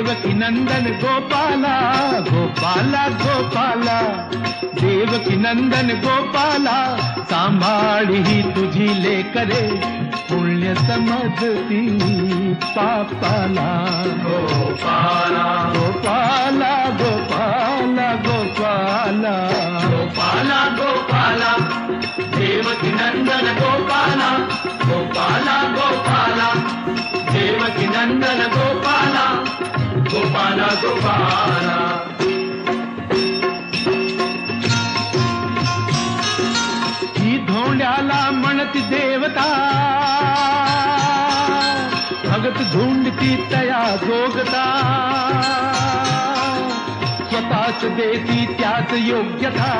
देवकी नंदन गोपाला गोपाला गोपाला, देवकी नंदन गोपाला, सांभाळी ही तुझी लेकरे, पुण्य समजती पापाला. गोपाला गोपाला गोपाला गोपाला, गोपाला गोपाला, देवकी नंदन गोपाला, गोपाला गोपाला, देवकी नंदन गोपाला, गोपाला गोपाला. ही धोंड्याला म्हणती देवता, भगत झुंडती तया जोगता, स्वतःच देती त्याच योग्यता,